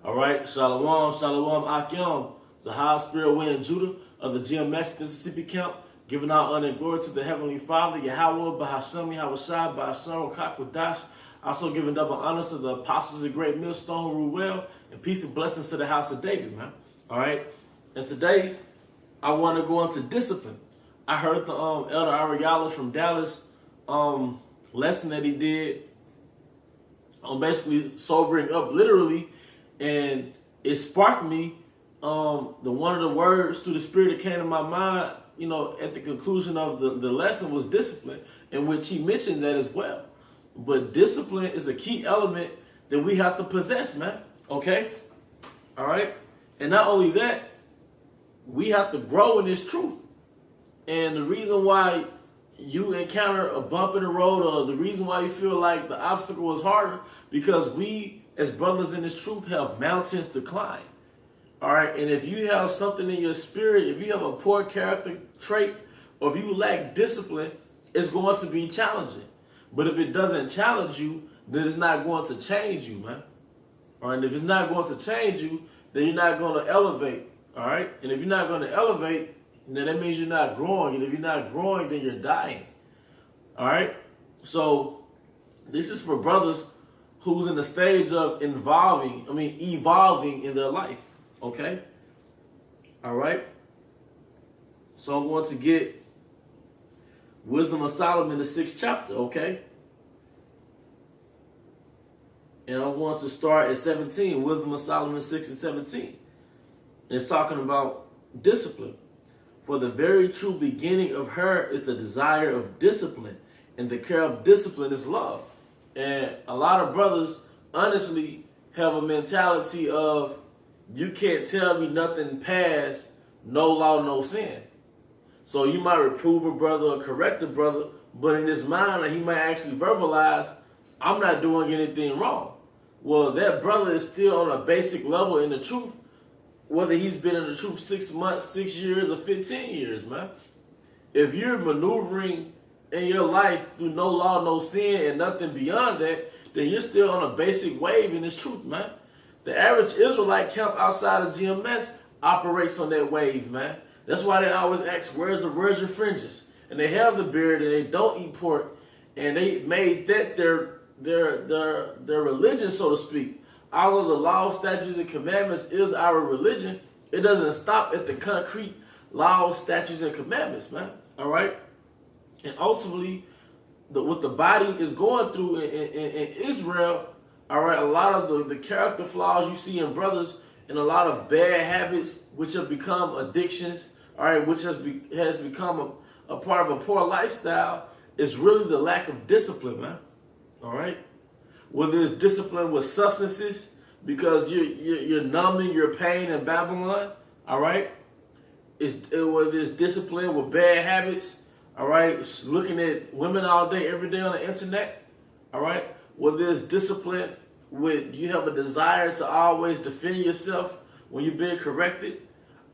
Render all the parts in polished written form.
All right, Shalom, Shalom, Akim, Zahal Spiritwindjudah of the GMX Mississippi camp, giving out honor and glory to the Heavenly Father, Yahweh, Bahasham, Yahushua, Bahasham, Kakwadash. Also giving double honors to the apostles of the great millstone who rule well, and peace and blessings to the house of David, man. All right, and today I want to go into discipline. I heard the Elder Ariala from Dallas lesson that he did on basically sobering up, literally, and it sparked me. One of the words through the Spirit that came to my mind, at the conclusion of the lesson was discipline, in which he mentioned that as well. But discipline is a key element that we have to possess, man. Okay? All right? And not only that, we have to grow in this truth. And the reason why you encounter a bump in the road, or the reason why you feel like the obstacle is harder, because we as brothers in this truth have mountains to climb. All right? And if you have something in your spirit, if you have a poor character trait, or if you lack discipline, it's going to be challenging. But if it doesn't challenge you, then it's not going to change you, man. All right? And if it's not going to change you, then you're not going to elevate. All right? And if you're not going to elevate, then that means you're not growing. And if you're not growing, then you're dying. All right? So this is for brothers who's in the stage of evolving in their life. Okay? All right? So I'm going to get Wisdom of Solomon, the 6th chapter, okay? And I want to start at 17, Wisdom of Solomon 6 and 17. It's talking about discipline. For the very true beginning of her is the desire of discipline, and the care of discipline is love. And a lot of brothers, honestly, have a mentality of, you can't tell me nothing past no law, no sin. So you might reprove a brother or correct a brother, but in his mind, he might actually verbalize, I'm not doing anything wrong. Well, that brother is still on a basic level in the truth, whether he's been in the truth 6 months, 6 years, or 15 years, man. If you're maneuvering in your life through no law, no sin, and nothing beyond that, then you're still on a basic wave in this truth, man. The average Israelite camp outside of GMS operates on that wave, man. That's why they always ask, where's your fringes? And they have the beard and they don't eat pork. And they made that their religion, so to speak. All of the laws, statutes, and commandments is our religion. It doesn't stop at the concrete laws, statutes, and commandments, man. All right? And ultimately, what the body is going through in Israel, all right, a lot of the character flaws you see in brothers, and a lot of bad habits which have become addictions, all right, which has become a part of a poor lifestyle, is really the lack of discipline, man. All right? Whether it's discipline with substances, because you're numbing your pain in Babylon, all right? Whether it's discipline with bad habits, all right? Looking at women all day, every day on the internet, all right? Whether it's discipline with you have a desire to always defend yourself when you're being corrected,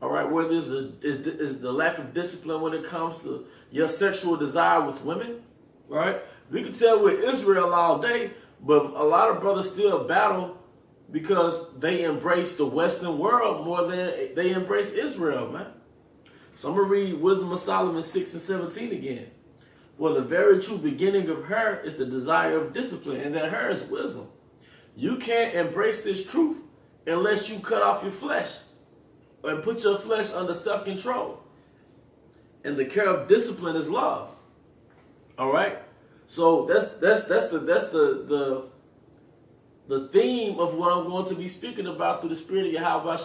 all right? Whether it's the lack of discipline when it comes to your sexual desire with women, all right? We can tell with Israel all day, but a lot of brothers still battle because they embrace the Western world more than they embrace Israel, man. So I'm going to read Wisdom of Solomon 6 and 17 again. For the very true beginning of her is the desire of discipline, and that her is wisdom. You can't embrace this truth unless you cut off your flesh and put your flesh under self-control. And the care of discipline is love. All right? So that's the theme of what I'm going to be speaking about through the Spirit of Yahweh,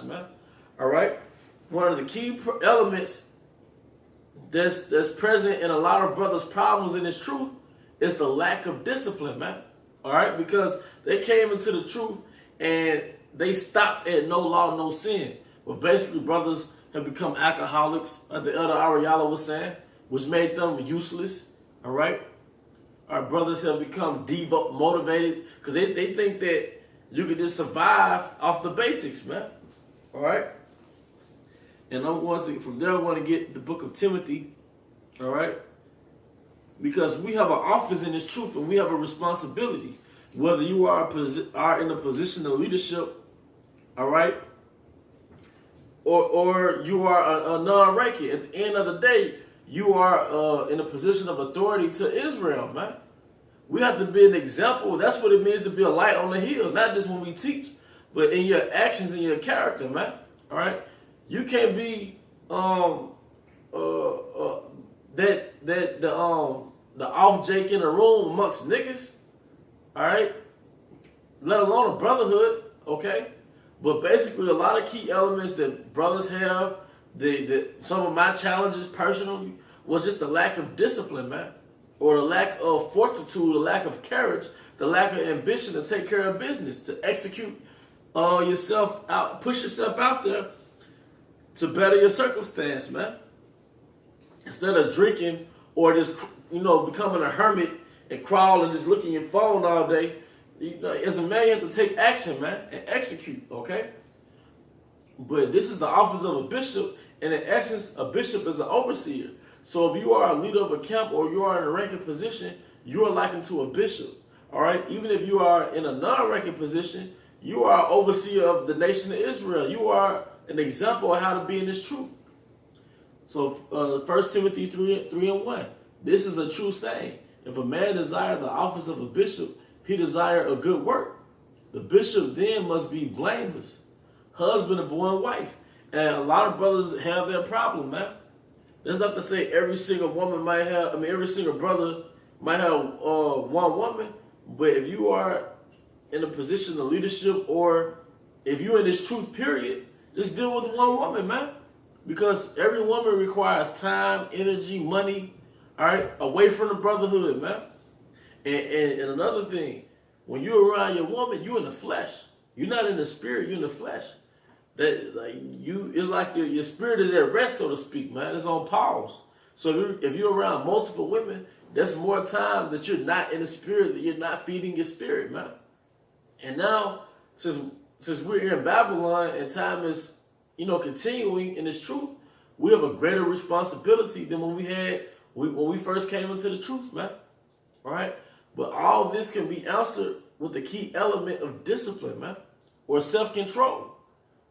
man. All right? One of the key elements that's present in a lot of brothers' problems in this truth is the lack of discipline, man. All right? Because they came into the truth and they stopped at no law, no sin. But basically, brothers have become alcoholics, like the Elder Ariala was saying, which made them useless. All right? Our brothers have become demotivated because they think that you can just survive off the basics, man. All right? And from there, I want to get the book of Timothy. All right? Because we have an office in this truth and we have a responsibility. whether you are in a position of leadership, all right, or you are a non-ranking. At the end of the day, you are in a position of authority to Israel, man. We have to be an example. That's what it means to be a light on the hill, not just when we teach, but in your actions and your character, man. All right, you can't be the off Jake in the room amongst niggas, all right, let alone a brotherhood, okay. But basically, a lot of key elements that brothers have, some of my challenges personally was just the lack of discipline, man, or the lack of fortitude, the lack of courage, the lack of ambition to take care of business, to execute yourself out, push yourself out there to better your circumstance, man. Instead of drinking or just, becoming a hermit and crawl and just looking at your phone all day, as a man, you have to take action, man, and execute, okay? But this is the office of a bishop, and in essence, a bishop is an overseer. So if you are a leader of a camp or you are in a ranking position, you are likened to a bishop, all right? Even if you are in a non-ranking position, you are an overseer of the nation of Israel. You are an example of how to be in this truth. So 1 Timothy 3:1, this is a true saying. If a man desire the office of a bishop, he desire a good work. The bishop then must be blameless, husband of one wife. And a lot of brothers have that problem, man. That's not to say every single woman might have, every single brother might have one woman. But if you are in a position of leadership, or if you're in this truth period, just deal with one woman, man. Because every woman requires time, energy, money, all right, away from the brotherhood, man. And another thing, when you're around your woman, you're in the flesh. You're not in the spirit, you're in the flesh. It's like your spirit is at rest, so to speak, man. It's on pause. So if you're around multiple women, that's more time that you're not in the spirit, that you're not feeding your spirit, man. And now, since we're here in Babylon and time is, continuing in this truth, we have a greater responsibility than when we first came into the truth, man. All right? But all this can be answered with the key element of discipline, man, or self-control.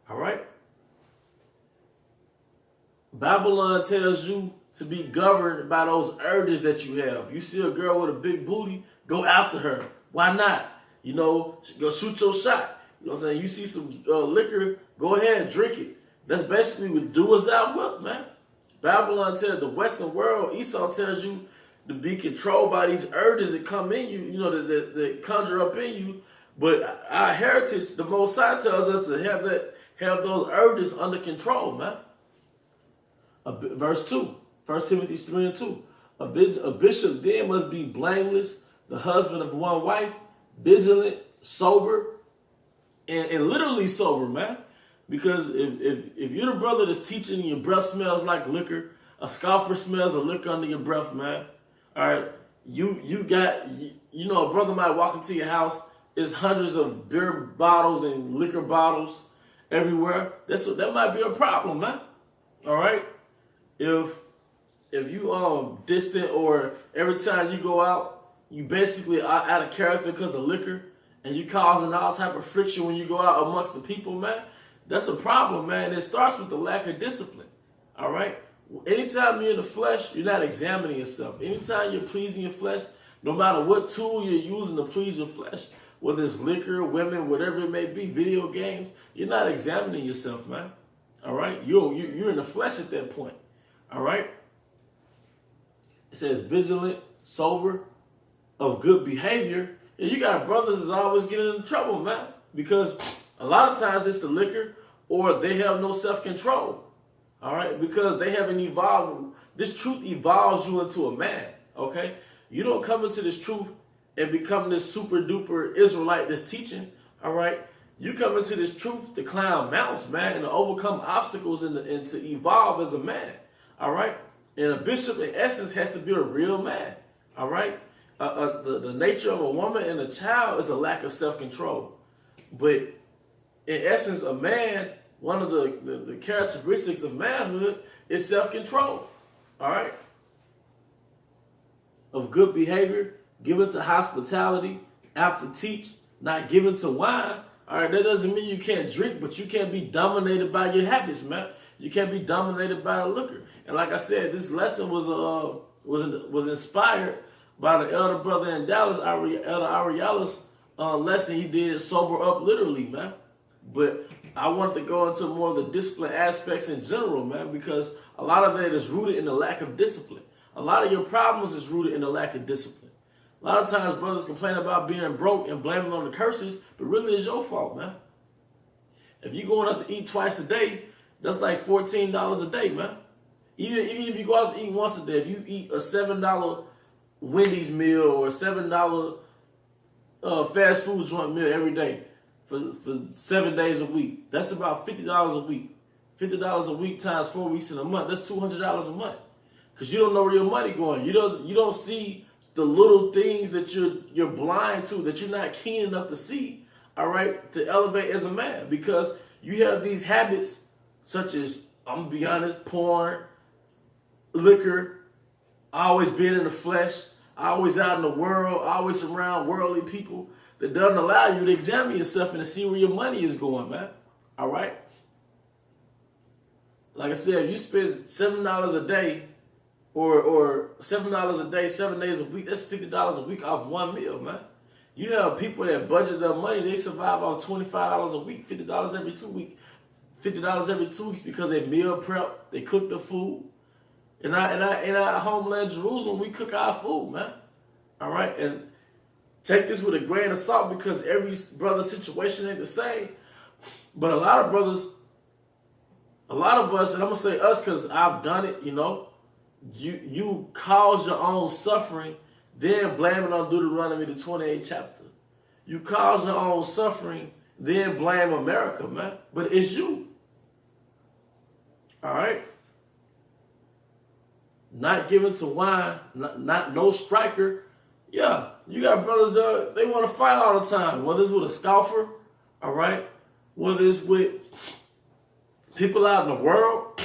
All right? Babylon tells you to be governed by those urges that you have. You see a girl with a big booty, go after her. Why not? Go shoot your shot. You know what I'm saying? You see some liquor, go ahead and drink it. That's basically what do as thou wilt, man. Babylon tells the Western world, Esau tells you to be controlled by these urges that come in you, that conjure up in you. But our heritage, the Most High tells us to have those urges under control, man. Verse 2, 1 Timothy 3:2. A bishop then must be blameless, the husband of one wife, vigilant, sober, and literally sober, man. Because if you're the brother that's teaching and your breath smells like liquor, a scoffer smells the liquor under your breath, man. All right, a brother might walk into your house, there's hundreds of beer bottles and liquor bottles everywhere. That might be a problem, man. All right, if you distant, or every time you go out, you basically are out of character because of liquor, and you causing all type of friction when you go out amongst the people, man. That's a problem, man. It starts with the lack of discipline. All right. Anytime you're in the flesh, you're not examining yourself. Anytime you're pleasing your flesh, no matter what tool you're using to please your flesh, whether it's liquor, women, whatever it may be, video games, you're not examining yourself, man. All right? You're in the flesh at that point. All right? It says vigilant, sober, of good behavior. And you got brothers that's always getting in trouble, man. Because a lot of times it's the liquor, or they have no self-control. All right, because they haven't evolved. This truth evolves you into a man, okay? You don't come into this truth and become this super duper Israelite that's teaching, all right? You come into this truth to climb mountains, man, and to overcome obstacles and to evolve as a man, all right? And a bishop, in essence, has to be a real man, all right? The nature of a woman and a child is a lack of self-control. But in essence, a man, one of the characteristics of manhood is self-control, all right? Of good behavior, given to hospitality, after teach, not given to wine. All right, that doesn't mean you can't drink, but you can't be dominated by your habits, man. You can't be dominated by the liquor. And like I said, this lesson was inspired by the elder brother in Dallas, Elder Ariela's lesson he did, Sober Up, literally, man. But I wanted to go into more of the discipline aspects in general, man, because a lot of that is rooted in the lack of discipline. A lot of your problems is rooted in the lack of discipline. A lot of times brothers complain about being broke and blame it on the curses, but really it's your fault, man. If you're going out to eat twice a day, that's like $14 a day, man. Even if you go out to eat once a day, if you eat a $7 Wendy's meal or a $7 fast food joint meal every day for 7 days a week, that's about $50 a week. $50 a week times 4 weeks in a month, that's $200 a month. Because you don't know where your money going. You don't see the little things that you're blind to, that you're not keen enough to see, all right, to elevate as a man. Because you have these habits such as, I'm going to be honest, porn, liquor, always being in the flesh, always out in the world, always around worldly people, that doesn't allow you to examine yourself and to see where your money is going, man. All right? Like I said, if you spend $7 a day or $7 a day, 7 days a week, that's $50 a week off one meal, man. You have people that budget their money, they survive off $25 a week, $50 every 2 weeks. $50 every 2 weeks because they meal prep, they cook the food. In our homeland, Jerusalem, we cook our food, man. All right? And take this with a grain of salt because every brother's situation ain't the same. But a lot of us, and I'm going to say us because I've done it, you know, you cause your own suffering, then blame it on Deuteronomy, the 28th chapter. You cause your own suffering, then blame America, man. But it's you. All right? Not given to wine, no striker. Yeah, you got brothers that they want to fight all the time, whether it's with a scoffer, all right? Whether it's with people out in the world.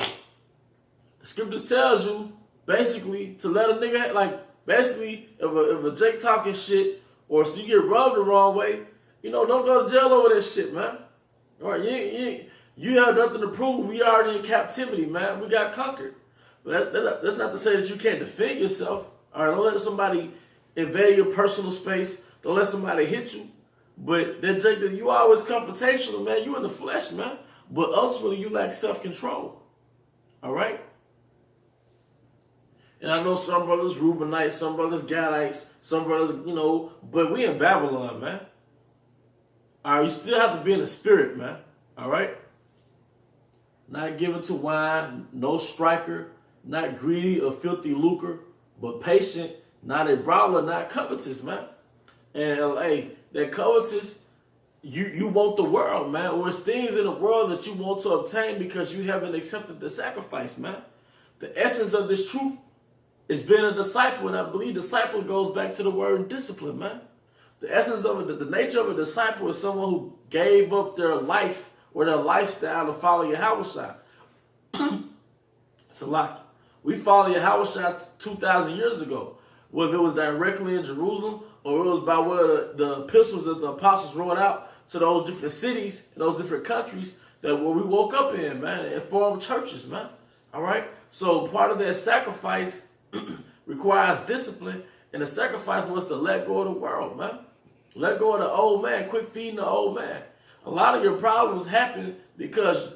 The scriptures tells you basically to let a nigga, like, basically if a Jake talking shit or so you get rubbed the wrong way, you know, don't go to jail over that shit, man. All right, you have nothing to prove. We already in captivity, man. We got conquered. But that's not to say that you can't defend yourself. All right, don't let somebody invade your personal space. Don't let somebody hit you. But that Jake, you always confrontational, man. You in the flesh, man. But ultimately, you lack self-control. All right? And I know some brothers Reubenites, some brothers Gadites, some brothers, you know, but we in Babylon, man. All right, you still have to be in the spirit, man. All right? Not given to wine, no striker, not greedy or filthy lucre, but patient, not a brawler, not covetous, man. And hey, that covetous, you want the world, man, or it's things in the world that you want to obtain because you haven't accepted the sacrifice, man. The essence of this truth is being a disciple, and I believe disciple goes back to the word discipline, man. The essence of it, the nature of a disciple is someone who gave up their life or their lifestyle to follow Yahushua. It's a lot. We follow Yahushua 2,000 years ago, whether it was directly in Jerusalem or it was by where the epistles that the apostles wrote out to those different cities, those different countries that where we woke up in, man, and formed churches, man. All right? So part of that sacrifice requires discipline, and the sacrifice was to let go of the world, man. Let go of the old man. Quit feeding the old man. A lot of your problems happen because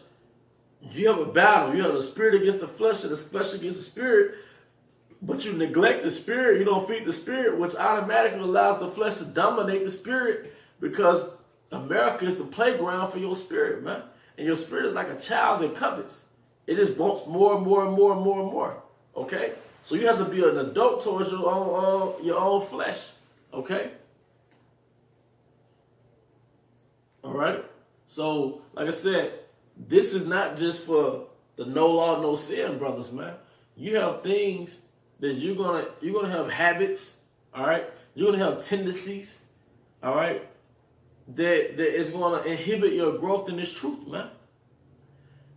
you have a battle. You have the spirit against the flesh and the flesh against the spirit, but you neglect the spirit. You don't feed the spirit, which automatically allows the flesh to dominate the spirit because America is the playground for your spirit, man. And your spirit is like a child that covets. It just wants more and more and more and more and more, okay? So you have to be an adult towards your own flesh, okay? All right? So, like I said, this is not just for the no law, no sin, brothers, man. You have things that you're gonna have habits, all right? You're gonna have tendencies, all right, that is gonna inhibit your growth in this truth, man.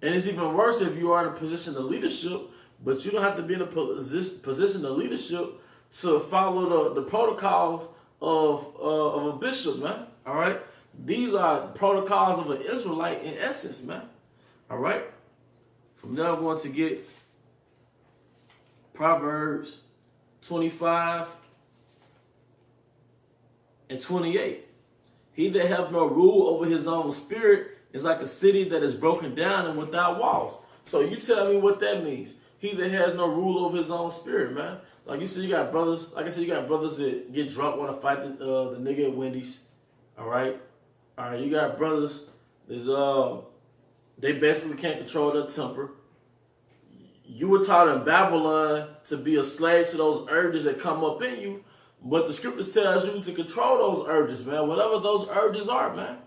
And it's even worse if you are in a position of leadership, but you don't have to be in a position of leadership to follow the protocols of a bishop, man. All right. These are protocols of an Israelite in essence, man. All right. From there, I'm going to get Proverbs 25 and 28. He that hath no rule over his own spirit is like a city that is broken down and without walls. So you tell me what that means. He that has no rule over his own spirit, man. Like you said, you got brothers. Like I said, you got brothers that get drunk, want to fight the nigga at Wendy's. All right. You got brothers. They basically can't control their temper. You were taught in Babylon to be a slave to those urges that come up in you, but the scriptures tells you to control those urges, man. Whatever those urges are, man.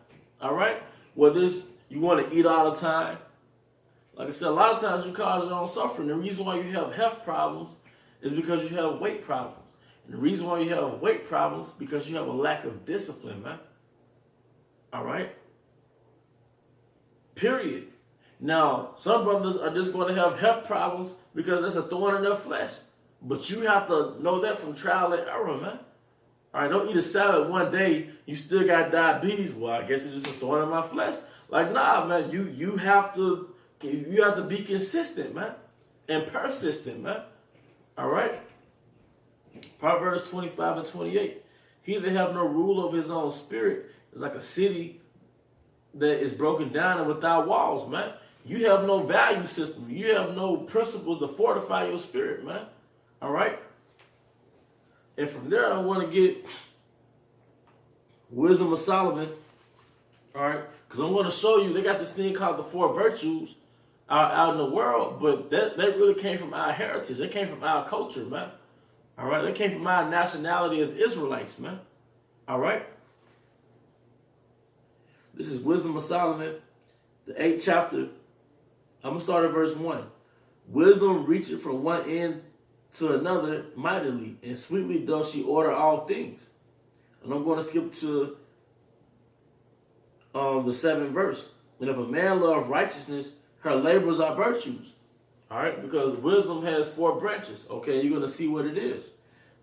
All right. Whether it's you want to eat all the time. Like I said, a lot of times you cause your own suffering. The reason why you have health problems is because you have weight problems. And the reason why you have weight problems is because you have a lack of discipline, man. All right? Period. Now, some brothers are just going to have health problems because that's a thorn in their flesh. But you have to know that from trial and error, man. All right, don't eat a salad one day, you still got diabetes. Well, I guess it's just a thorn in my flesh. Like, nah, man, you have to be consistent, man, and persistent, man. All right? Proverbs 25 and 28. He that have no rule of his own spirit is like a city that is broken down and without walls, man. You have no value system. You have no principles to fortify your spirit, man. All right? And from there, I want to get Wisdom of Solomon. All right? Because I'm going to show you, they got this thing called the 4 virtues out in the world, but that really came from our heritage. It came from our culture, man. All right? They came from our nationality as Israelites, man. All right? This is Wisdom of Solomon, the 8th chapter. I'm going to start at verse 1. Wisdom reacheth from one end to another mightily, and sweetly does she order all things. And I'm going to skip to the 7th verse. And if a man love righteousness, her labors are virtues. All right? Because wisdom has 4 branches. Okay, you're going to see what it is.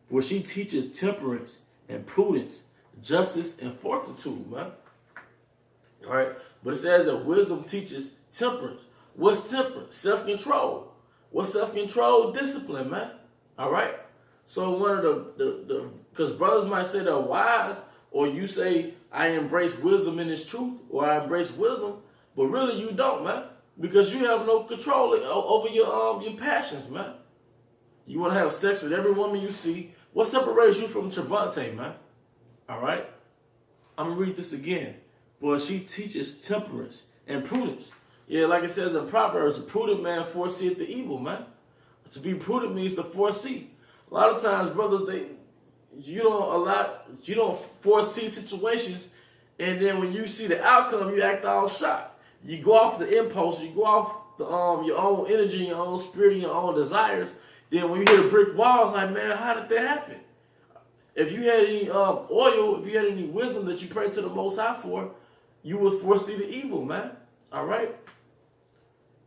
For she teaches temperance and prudence, justice and fortitude, man. All right? But it says that wisdom teaches temperance. What's temperance? Self-control. What's self-control? Discipline, man. All right? So one of the because brothers might say they're wise, or you say, I embrace wisdom in its truth, or I embrace wisdom, but really you don't, man. Because you have no control over your passions, man. You want to have sex with every woman you see. What separates you from Trevante, man? All right? I'm going to read this again. For she teaches temperance and prudence. Yeah, like it says in Proverbs, a prudent man foreseeth the evil, man. To be prudent means to foresee. A lot of times, brothers, you don't foresee situations, and then when you see the outcome, you act all shocked. You go off the impulse, you go off your own energy, your own spirit, and your own desires. Then when you hit a brick wall, it's like, man, how did that happen? If you had any oil, if you had any wisdom that you pray to the Most High for, you would foresee the evil, man. All right?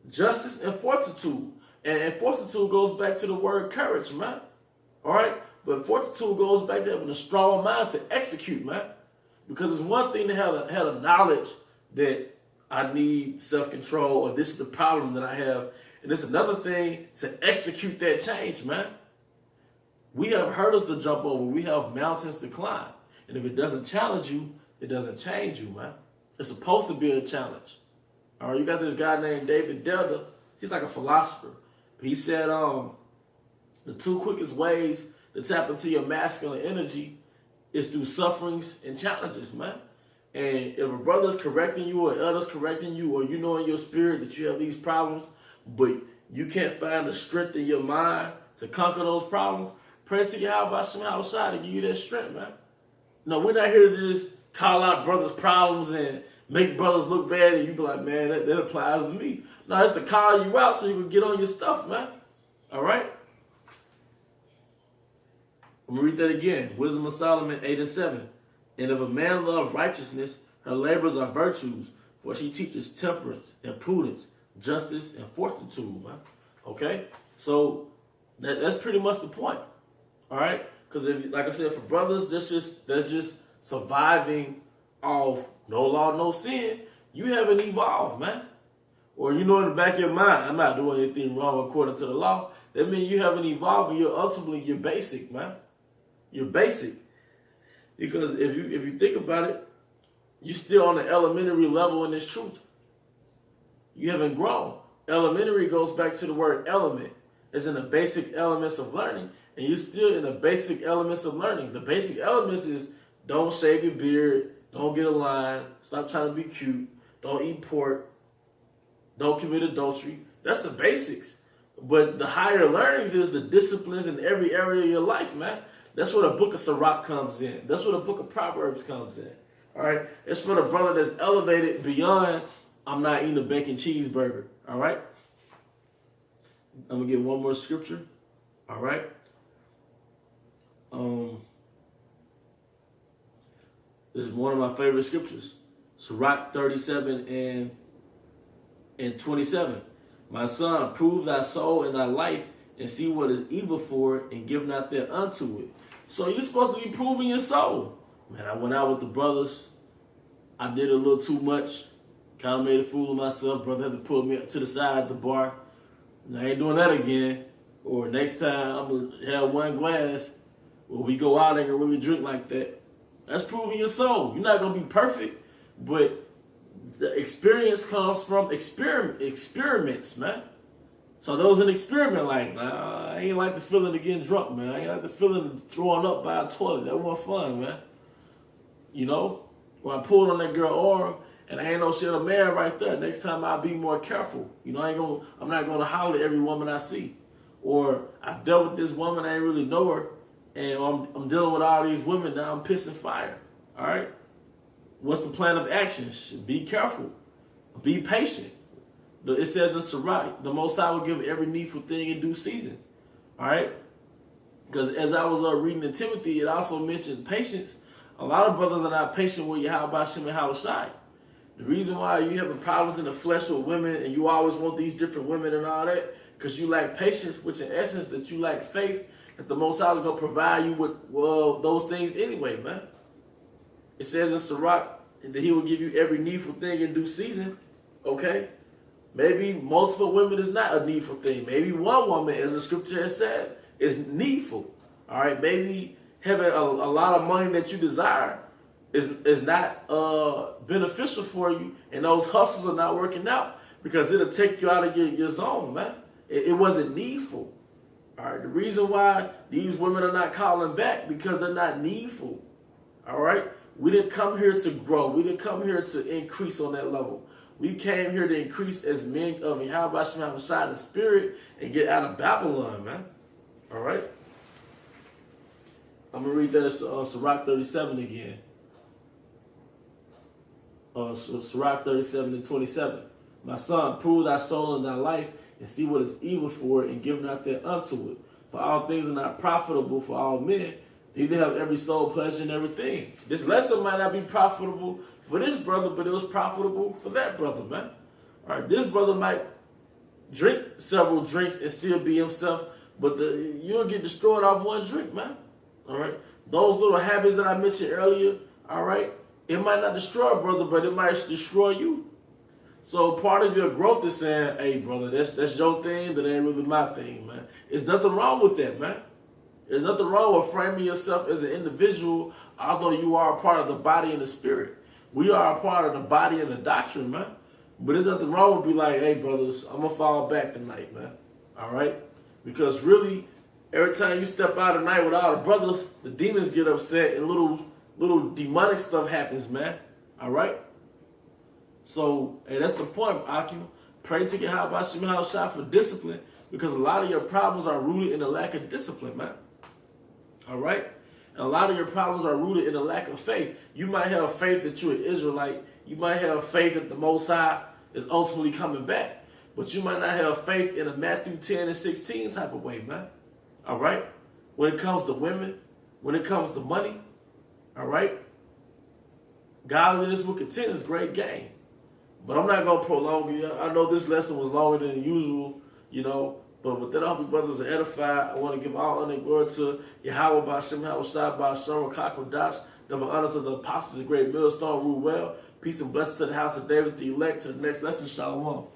Justice and fortitude. And fortitude goes back to the word courage, man. All right? But fortitude goes back to having a strong mind to execute, man. Because it's one thing to have a knowledge that I need self-control, or this is the problem that I have. And it's another thing to execute that change, man. We have hurdles to jump over. We have mountains to climb. And if it doesn't challenge you, it doesn't change you, man. It's supposed to be a challenge. All right, you got this guy named David Delta. He's like a philosopher. He said the 2 quickest ways to tap into your masculine energy is through sufferings and challenges, man. And if a brother's correcting you, or elder's correcting you, or you know in your spirit that you have these problems, but you can't find the strength in your mind to conquer those problems, pray to Yahweh Shai to give you that strength, man. No, we're not here to just call out brothers' problems and make brothers look bad, and you be like, man, that applies to me. No, it's to call you out so you can get on your stuff, man. All right? I'm going to read that again. Wisdom of Solomon 8 and 7. And if a man love righteousness, her labors are virtues, for she teaches temperance and prudence, justice and fortitude, man. Okay? So that's pretty much the point. All right? Because like I said, for brothers, that's just surviving off no law, no sin. You haven't evolved, man. Or you know in the back of your mind, I'm not doing anything wrong according to the law. That means you haven't evolved and you're basic, man. You're basic. Because if you think about it, you're still on the elementary level in this truth. You haven't grown. Elementary goes back to the word element. It's in the basic elements of learning. And you're still in the basic elements of learning. The basic elements is don't shave your beard, don't get a line, stop trying to be cute, don't eat pork, don't commit adultery. That's the basics. But the higher learnings is the disciplines in every area of your life, man. That's where the book of Sirach comes in. That's where the book of Proverbs comes in. All right? It's for the brother that's elevated beyond, I'm not eating a bacon cheeseburger. All right? I'm going to get one more scripture. All right? This is one of my favorite scriptures. Sirach 37 and 27. My son, prove thy soul and thy life, and see what is evil for it, and give not thereunto it. So you're supposed to be proving your soul. Man, I went out with the brothers. I did a little too much. Kind of made a fool of myself. Brother had to pull me up to the side of the bar. I ain't doing that again. Or next time I'm going to have one glass. Or we go out and really drink like that. That's proving your soul. You're not going to be perfect. But the experience comes from experiments, man. So there was an experiment like, nah, I ain't like the feeling of getting drunk, man. I ain't like the feeling of throwing up by a toilet. That wasn't fun, man. You know? When I pulled on that girl's arm, and I ain't no shit a man right there. Next time I'll be more careful. You know, I'm not gonna holler at every woman I see. Or I dealt with this woman, I ain't really know her, and I'm dealing with all these women, now I'm pissing fire. All right? What's the plan of action? Be careful. Be patient. It says in Sirach, the Most High will give every needful thing in due season. All right? Because as I was reading in Timothy, it also mentioned patience. A lot of brothers are not patient with Yahweh Shem and Hawashai. The reason why you having problems in the flesh with women and you always want these different women and all that, because you lack patience, which in essence that you lack faith that the Most High is going to provide you with those things anyway, man. It says in Sirach that he will give you every needful thing in due season. Okay? Maybe multiple women is not a needful thing. Maybe one woman, as the scripture has said, is needful. All right? Maybe having a lot of money that you desire is not beneficial for you, and those hustles are not working out because it'll take you out of your zone, man. It wasn't needful. All right? The reason why these women are not calling back because they're not needful. All right? We didn't come here to grow. We didn't come here to increase on that level. We came here to increase as men of Yahweh Shem Hawashai, the spirit, and get out of Babylon, man. All right? I'm going to read that as Sirach 37 again. Sirach 37 and 27. My son, prove thy soul and thy life, and see what is evil for it, and give not thereunto it. For all things are not profitable for all men. Neither have every soul pleasure in everything. This lesson might not be profitable for this brother, but it was profitable for that brother, man. All right, this brother might drink several drinks and still be himself, but you'll get destroyed off one drink, man. All right, those little habits that I mentioned earlier, all right, it might not destroy a brother, but it might destroy you. So part of your growth is saying, hey, brother, that's your thing, that ain't really my thing, man. There's nothing wrong with that, man. There's nothing wrong with framing yourself as an individual, although you are a part of the body and the spirit. We are a part of the body and the doctrine, man. But there's nothing wrong with be like, hey, brothers, I'm going to fall back tonight, man. All right? Because really, every time you step out at night with all the brothers, the demons get upset and little demonic stuff happens, man. All right? So, hey, that's the point, Akim. Pray to get Yahweh Shem Hawashai for discipline, because a lot of your problems are rooted in the lack of discipline, man. All right? And a lot of your problems are rooted in a lack of faith. You might have faith that you're an Israelite. You might have faith that the Most High is ultimately coming back. But you might not have faith in a Matthew 10 and 16 type of way, man. All right? When it comes to women, when it comes to money, all right? Godliness with content is great gain. But I'm not going to prolong it. I know this lesson was longer than usual, you know, But with that, I hope you brothers are edified. I want to give all honor and glory to Yahweh Ba'Shem, Hawashai Ba'Shem, Rakak Dash. Double honors to the apostles, a great millstone, rule well. Peace and blessings to the house of David, the elect, to the next lesson. Shalom.